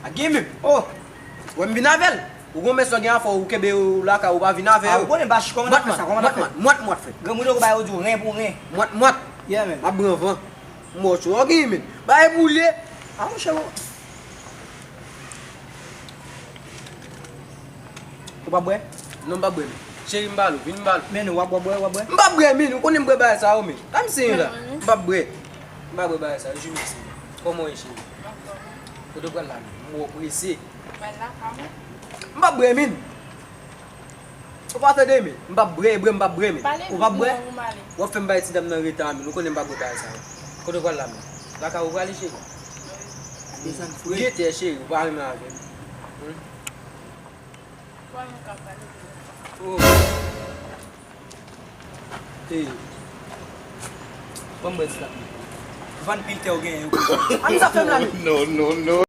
Agime. Oh. Ou vinavel. Ou gon meso gen fo ou kebe ou la ka ou ba vinavel. Ah, ou bash comment on appelle ça? Comment on appelle? Mot fait. Grand moun ko ba ou rien pour rien. Mot. Yeah man. A branvan. Mo chou agime. Ba e boule. Ah mon cher. Tu pas boire? Non ba boire. Chéri mbalo, vin mbalo. Mais nous wa boire. Mba boire mi, nou konen mbre ba sa ou mi. Am sin la. Mba boire. Mba boire ba sa, je me si. Comment est chéri? Ko do la mo pressé. Mba boire min. O pa te de mi. Mba boire mi. Ou va boire? Ou fe mba ti dam nan reta mi, nou konen mba boire ba sa. Ko do la mi. La ka ou va li chéri. Desan foué. Gete chéri, ou ba mi ave. Oh. Hey. Vamos ver. Van pilte ou gen. An sa fem la mi. No.